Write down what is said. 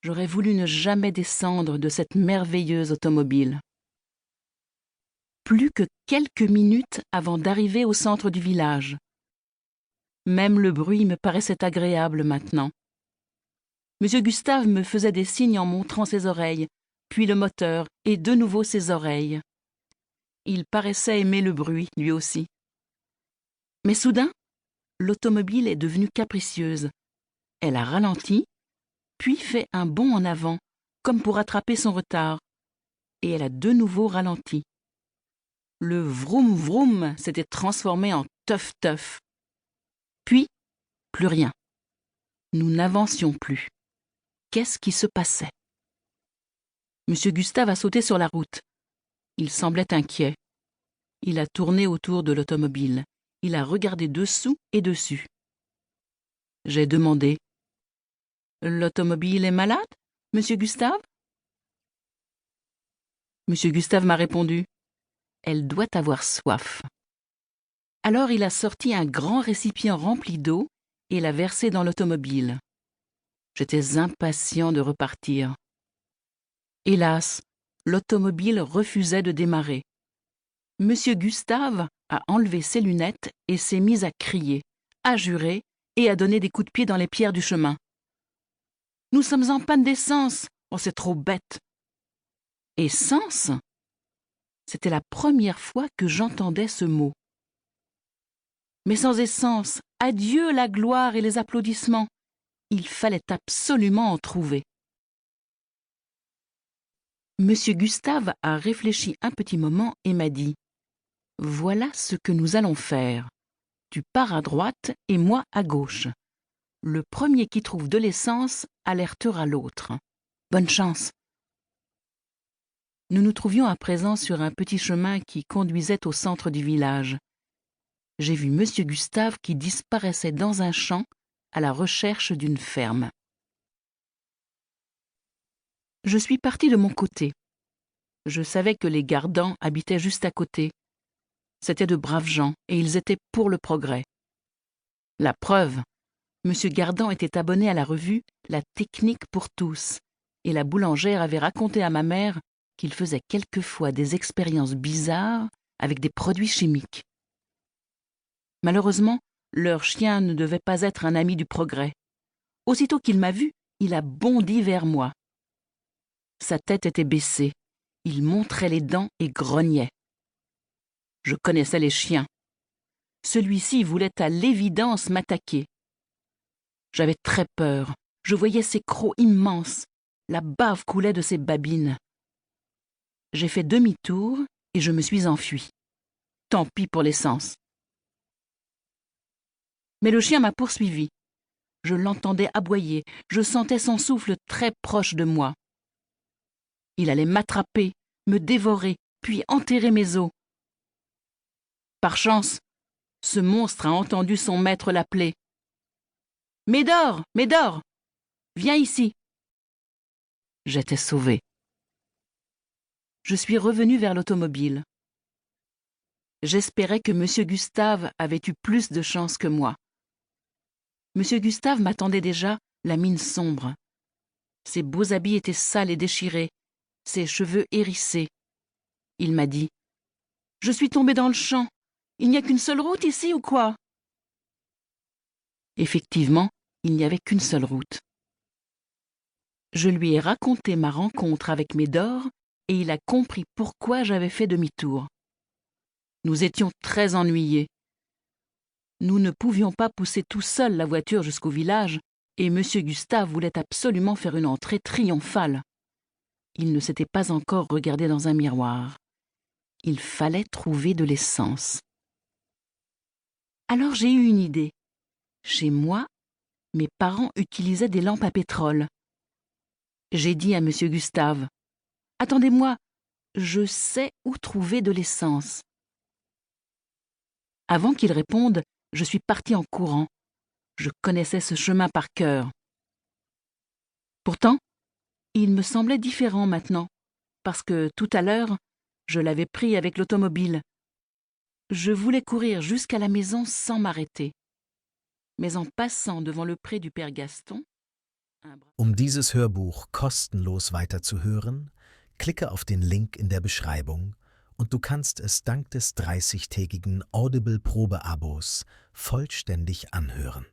J'aurais voulu ne jamais descendre de cette merveilleuse automobile. Plus que quelques minutes avant d'arriver au centre du village. Même le bruit me paraissait agréable maintenant. M. Gustave me faisait des signes en montrant ses oreilles, puis le moteur, et de nouveau ses oreilles. Il paraissait aimer le bruit, lui aussi. Mais soudain, l'automobile est devenue capricieuse. Elle a ralenti, puis fait un bond en avant, comme pour rattraper son retard, et elle a de nouveau ralenti. Le vroom vroom s'était transformé en teuf teuf. Puis, plus rien. Nous n'avancions plus. Qu'est-ce qui se passait? M. Gustave a sauté sur la route. Il semblait inquiet. Il a tourné autour de l'automobile. Il a regardé dessous et dessus. J'ai demandé: « L'automobile est malade, Monsieur Gustave ?» Monsieur Gustave m'a répondu: « Elle doit avoir soif. » Alors il a sorti un grand récipient rempli d'eau et l'a versé dans l'automobile. J'étais impatient de repartir. Hélas, l'automobile refusait de démarrer. Monsieur Gustave a enlevé ses lunettes et s'est mis à crier, à jurer et à donner des coups de pied dans les pierres du chemin. « Nous sommes en panne d'essence. Oh, c'est trop bête. » Essence? C'était la première fois que j'entendais ce mot. Mais sans essence, adieu la gloire et les applaudissements. Il fallait absolument en trouver. Monsieur Gustave a réfléchi un petit moment et m'a dit: « Voilà ce que nous allons faire. Tu pars à droite et moi à gauche. Le premier qui trouve de l'essence alertera l'autre. Bonne chance. » Nous nous trouvions à présent sur un petit chemin qui conduisait au centre du village. J'ai vu Monsieur Gustave qui disparaissait dans un champ à la recherche d'une ferme. Je suis partie de mon côté. Je savais que les Gardant habitaient juste à côté. C'étaient de braves gens et ils étaient pour le progrès. La preuve, M. Gardant était abonné à la revue La Technique pour tous et la boulangère avait raconté à ma mère qu'il faisait quelquefois des expériences bizarres avec des produits chimiques. Malheureusement, leur chien ne devait pas être un ami du progrès. Aussitôt qu'il m'a vu, il a bondi vers moi. Sa tête était baissée, il montrait les dents et grognait. Je connaissais les chiens. Celui-ci voulait à l'évidence m'attaquer. J'avais très peur, je voyais ses crocs immenses, la bave coulait de ses babines. J'ai fait demi-tour et je me suis enfui. Tant pis pour l'essence. Mais le chien m'a poursuivi. Je l'entendais aboyer, je sentais son souffle très proche de moi. Il allait m'attraper, me dévorer, puis enterrer mes os. Par chance, ce monstre a entendu son maître l'appeler. « Médor, Médor, viens ici !» J'étais sauvé. Je suis revenu vers l'automobile. J'espérais que M. Gustave avait eu plus de chance que moi. M. Gustave m'attendait déjà, la mine sombre. Ses beaux habits étaient sales et déchirés, ses cheveux hérissés. Il m'a dit: « Je suis tombé dans le champ. Il n'y a qu'une seule route ici ou quoi ?» Effectivement, il n'y avait qu'une seule route. Je lui ai raconté ma rencontre avec Médor et il a compris pourquoi j'avais fait demi-tour. Nous étions très ennuyés. Nous ne pouvions pas pousser tout seuls la voiture jusqu'au village et M. Gustave voulait absolument faire une entrée triomphale. Il ne s'était pas encore regardé dans un miroir. Il fallait trouver de l'essence. Alors j'ai eu une idée. Chez moi, mes parents utilisaient des lampes à pétrole. J'ai dit à M. Gustave: « Attendez-moi, je sais où trouver de l'essence. » Avant qu'il réponde, je suis partie en courant. Je connaissais ce chemin par cœur. Pourtant, il me semblait différent maintenant, parce que tout à l'heure, je l'avais pris avec l'automobile. Je voulais courir jusqu'à la maison sans m'arrêter. Mais en passant devant le pré du père Gaston, Um dieses Hörbuch kostenlos weiterzuhören, klicke auf den Link in der Beschreibung und du kannst es dank des 30-tägigen Audible-Probeabos vollständig anhören.